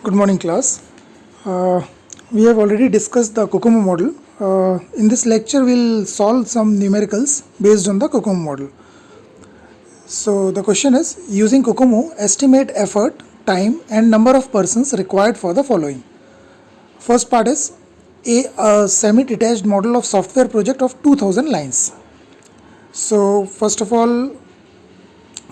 Good morning, class. We have already discussed the COCOMO model. In this lecture, we'll solve some numericals based on the COCOMO model. So the question is, using COCOMO, estimate effort, time and number of persons required for the following. First part is a semi-detached model of software project of 2000 lines. So first of all,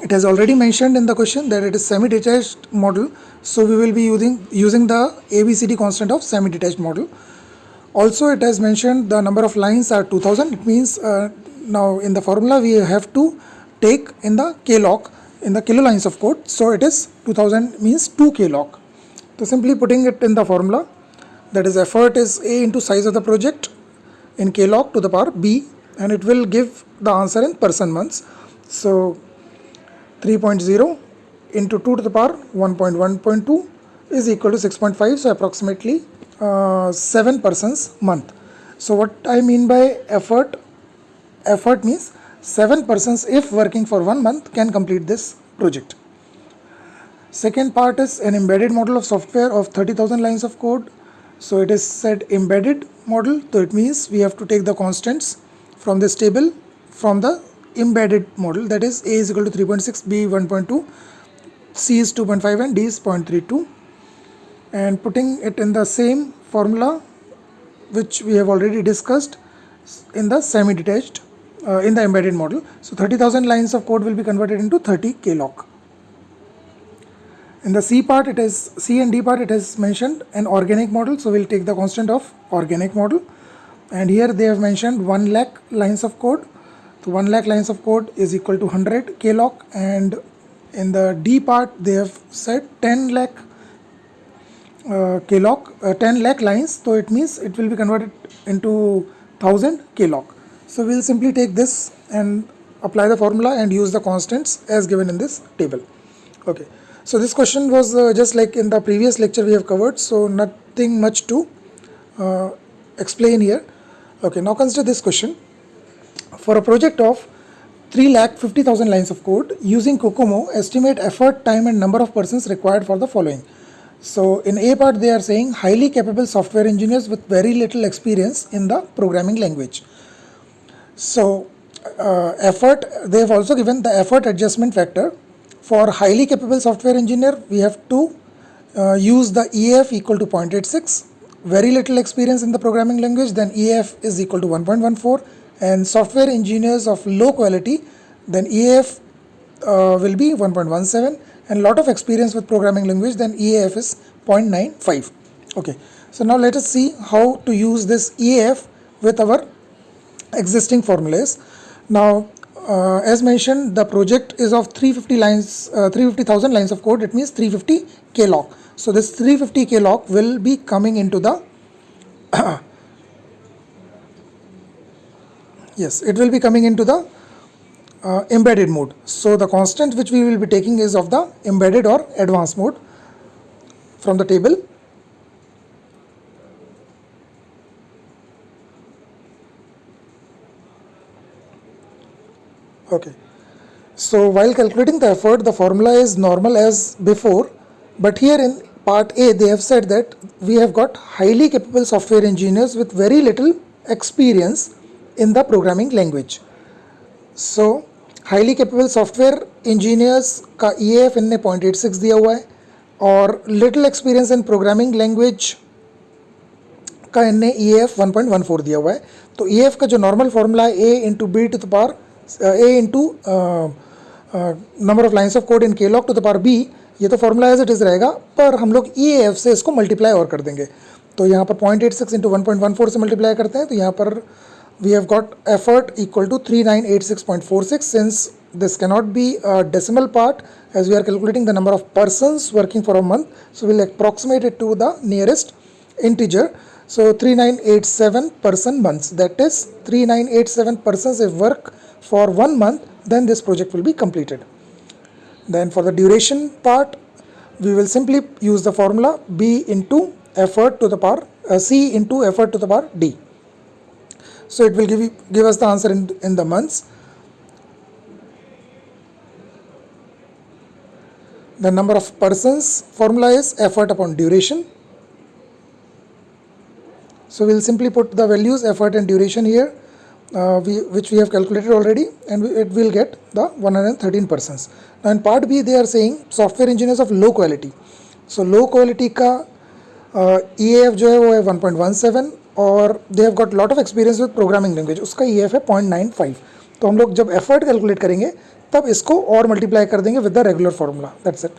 it has already mentioned in the question that it is semi-detached model. So we will be using the ABCD constant of semi-detached model. Also, it has mentioned the number of lines are 2000. It means now in the formula we have to take in the KLOC, in the kilo lines of code. So it is 2000 means 2 KLOC. So simply putting it in the formula, that is effort is A into size of the project in KLOC to the power B, and it will give the answer in person months. So 3.0 into 2 to the power 1.1.2 is equal to 6.5, so approximately 7 persons month. So what I mean by effort means 7 persons, if working for 1 month, can complete this project. Second part is an embedded model of software of 30,000 lines of code. So it is said embedded model, so it means we have to take the constants from this table from the embedded model, that is A is equal to 3.6, B 1.2, C is 2.5 and D is 0.32, and putting it in the same formula which we have already discussed in the semi-detached in the embedded model. So 30,000 lines of code will be converted into 30 KLOC. In the C part, it is C and D part, it has mentioned an organic model, so we'll take the constant of organic model, and here they have mentioned 1 lakh lines of code. So 1 lakh lines of code is equal to 100 KLOC, and in the D part they have said 10 lakh KLOC, 10 lakh lines, so it means it will be converted into 1000 KLOC. So we'll simply take this and apply the formula and use the constants as given in this table. Okay, so this question was just like in the previous lecture we have covered, so nothing much to explain here. Okay, now consider this question. For a project of 3,50,000 lines of code, using COCOMO, estimate effort, time and number of persons required for the following. So in A part they are saying highly capable software engineers with very little experience in the programming language. So effort, they have also given the effort adjustment factor. For highly capable software engineer, we have to use the EAF equal to 0.86. Very little experience in the programming language, then EAF is equal to 1.14, and software engineers of low quality, then EAF will be 1.17, and lot of experience with programming language, then EAF is 0.95. Okay, so now let us see how to use this EAF with our existing formulas. Now as mentioned, the project is of 350,000 lines of code. It means 350 KLOC. So this 350 KLOC will be coming into the yes, it will be coming into the embedded mode. So the constant which we will be taking is of the embedded or advanced mode from the table. Okay, so while calculating the effort, the formula is normal as before, but here in part A they have said that we have got highly capable software engineers with very little experience in the programming language. So highly capable software engineers का EAF इनने 0.86 दिया हुआ है, और little experience in programming language का इनने EAF 1.14 दिया हुआ है. तो EAF का जो नॉर्मल फॉर्मूला है A into B to the power A into number of lines of code in KLOC to the power B, ये तो फॉर्मूला एज इट इज़ रहेगा, पर हम लोग EAF से इसको मल्टीप्लाई और कर देंगे. तो यहाँ पर 0.86 इंटू 1.14 से मल्टीप्लाई करते हैं, तो यहाँ पर we have got effort equal to 3986.46. Since this cannot be a decimal part, as we are calculating the number of persons working for a month, so we'll approximate it to the nearest integer. So 3987 person months, that is 3987 persons if work for 1 month, then this project will be completed. Then for the duration part, we will simply use the formula B into effort to the power C into effort to the power D. So it will give us the answer in the months. The number of persons formula is effort upon duration. So we'll simply put the values effort and duration here, which we have calculated already, and it will get the 113 persons. Now in part B they are saying software engineers of low quality. So low quality का EAF जो है वो है 1.17 और they have got lot of experience with programming language, उसका EAF है 0.95. तो हम लोग जब एफर्ट कैलकुलेट करेंगे तब इसको और मल्टीप्लाई कर देंगे with the regular formula, that's it.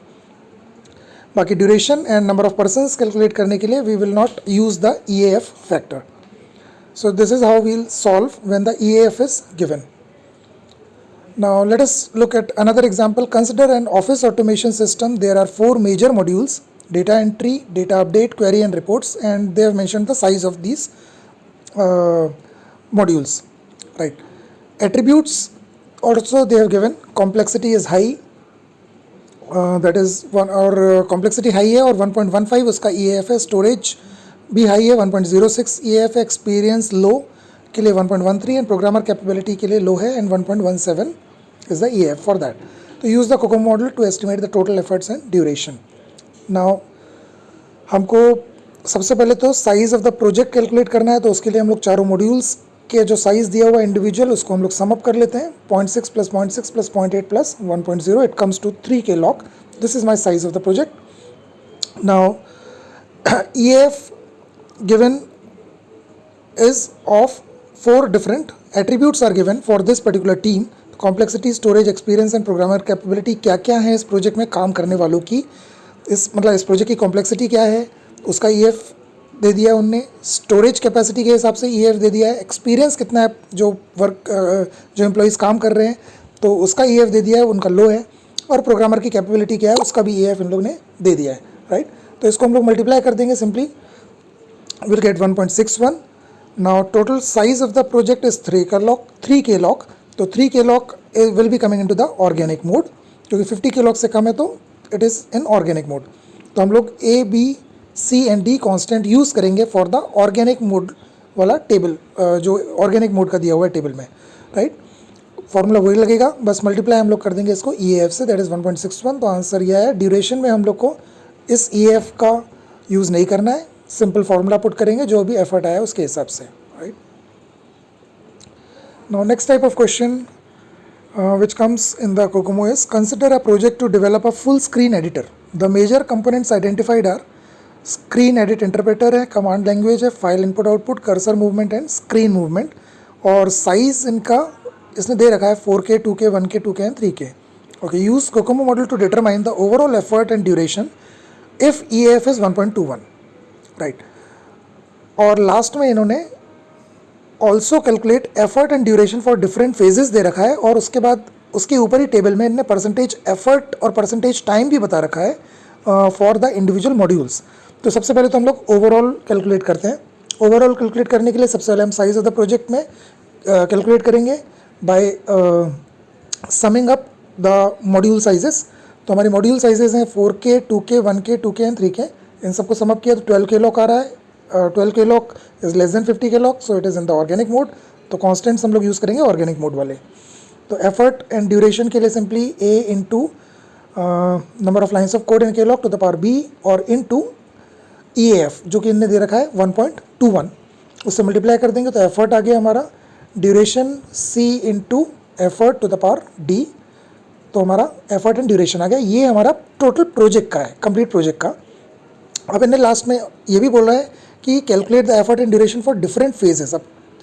बाकी duration and number of persons calculate करने के लिए we will not use the EAF factor. So this is how we'll solve when the EAF is given. Now let us look at another example. Consider an office automation system. There are 4 major modules: data entry, data update, query and reports, and they have mentioned the size of these modules, right? Attributes also they have given. Complexity is high, that is one, और complexity high है और 1.15 उसका EAF है. Storage भी high है, 1.06 EAF है. Experience लो के लिए 1.13 एंड प्रोग्रामर कैपेबिलिटी के लिए लो है and 1.17 is the EAF for that. तो use the COCOMO model to estimate the total efforts and duration. Now हमको सबसे पहले तो size of the project calculate करना है, तो उसके लिए हम लोग चारों मॉड्यूल्स के जो साइज़ दिया हुआ इंडिविजुअल उसको हम लोग सम अप कर लेते हैं. 0.6 + 0.6 + 0.8 + 1.0 it comes to 3K log. This is my size of the project. Now EAF given is of 4 different attributes are given for this particular team. Complexity, storage, experience and programmer capability क्या क्या है इस project में काम करने वालों की, इस मतलब इस प्रोजेक्ट की कॉम्प्लेक्सिटी क्या है उसका EAF दे दिया उनने. स्टोरेज कैपेसिटी के हिसाब से EAF दे दिया है. एक्सपीरियंस कितना है जो जो एम्प्लॉयज़ काम कर रहे हैं तो उसका EAF दे दिया है, उनका लो है. और प्रोग्रामर की कैपेबिलिटी क्या है उसका भी EAF इन लोग ने दे दिया है, राइट. तो इसको हम लोग मल्टीप्लाई कर देंगे simply, we'll get 1.61. Now total size of the project is 3K log. तो 3K log will be coming into the organic mode, क्योंकि 50K log से कम है तो it is in organic mode. तो हम लोग A, B, C and D constant use करेंगे for the organic mode वाला टेबल, जो ऑर्गेनिक मोड का दिया हुआ है टेबल में, राइट. फॉर्मूला वही लगेगा, बस मल्टीप्लाई हम लोग कर देंगे इसको EAF से, दैट इज़ 1.61. तो आंसर यह है. ड्यूरेशन में हम लोग को इस EAF का यूज़ नहीं करना है, सिंपल फार्मूला पुट करेंगे जो भी एफर्ट आया उसके हिसाब से, right. Now next type of question which comes in the COCOMO is consider a project to develop a full screen editor. The major components identified are screen edit interpreter है, command language है, file input output, cursor movement and screen movement. और size इनका इसने दे रखा है 4K, 2K, 1K, 2K and 3K. Okay, use COCOMO model to determine the overall effort and duration if EAF is 1.21. Right. और last में इन्होंने also calculate effort and duration for different phases दे रखा है, और उसके बाद उसके ऊपर ही टेबल में इन्होंने परसेंटेज एफर्ट और परसेंटेज टाइम भी बता रखा है फॉर द इंडिविजुअल मॉड्यूल्स. तो सबसे पहले तो हम लोग ओवरऑल कैलकुलेट करते हैं. ओवरऑल कैलकुलेट करने के लिए सबसे पहले हम साइज ऑफ द प्रोजेक्ट में कैलकुलेट करेंगे by summing up the module sizes. तो हमारी मॉड्यूल साइजेस हैं 4K, 2K, 1K, 2K and 3K. इन सबको सम अप किया तो 12K log आ रहा है. 12K log is less than 50K log, so it is in the organic mode. तो constants हम लोग यूज़ करेंगे ऑर्गेनिक मोड वाले. तो एफर्ट एंड ड्यूरेशन के लिए simply A into number of lines of code in K log to the power B और into EAF जो कि इनने दे रखा है 1.21, उससे मल्टीप्लाई कर देंगे तो एफर्ट आ गया हमारा. Duration C into effort to the power D, तो हमारा एफर्ट एंड ड्यूरेशन आ गया. ये हमारा टोटल प्रोजेक्ट का है, कंप्लीट प्रोजेक्ट का. अब इन्हें लास्ट में ये भी बोल रहा है कि calculate the effort and duration for different phases. अब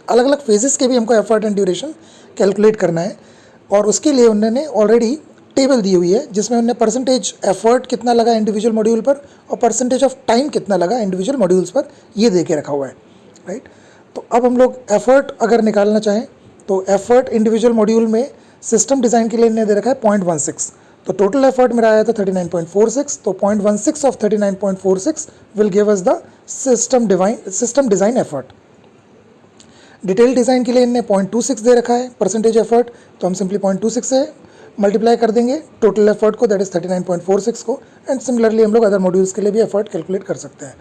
अलग अलग फेजेस के भी हमको एफर्ट एंड ड्यूरेशन कैलकुलेट करना है, और उसके लिए उन्होंने ऑलरेडी टेबल दी हुई है जिसमें उन्होंने परसेंटेज एफर्ट कितना लगा इंडिविजुअल मॉड्यूल पर और परसेंटेज ऑफ टाइम कितना लगा इंडिविजुअल मॉड्यूल्स पर, ये दे के रखा हुआ है, राइट. तो अब हम लोग एफर्ट अगर निकालना चाहें तो एफर्ट इंडिविजुअल मॉड्यूल में सिस्टम डिज़ाइन के लिए इन्हें दे रखा है 0.16. तो टोटल एफर्ट मेरा आया था 39.46. तो 0.16 of 39.46 will give us the system design effort. Detail design के लिए इन्हें 0.26 दे रखा है परसेंटेज एफर्ट. तो हम सिंपली 0.26 से मल्टीप्लाई कर देंगे टोटल एफर्ट को, दैट इज़ 39.46 को. एंड सिमिलरली हम लोग अदर मॉड्यूल्स के लिए भी एफर्ट कैलकुलेट कर सकते हैं.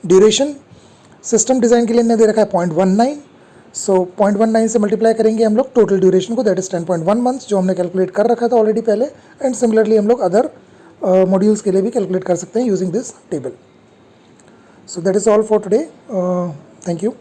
ड्यूरेशन सिस्टम डिज़ाइन के लिए इन्हें दे रखा है 0.19. सो 0.19 से मल्टीप्लाई करेंगे हम लोग टोटल ड्यूरेशन को, दैट इज़ 10.1 मंथ्स जो हमने कैलकुलेट कर रखा था ऑलरेडी पहले. एंड सिमिलरली हम लोग अदर मॉड्यूल्स के लिए भी कैलकुलेट कर सकते हैं using this table. So that is all for today. Thank you.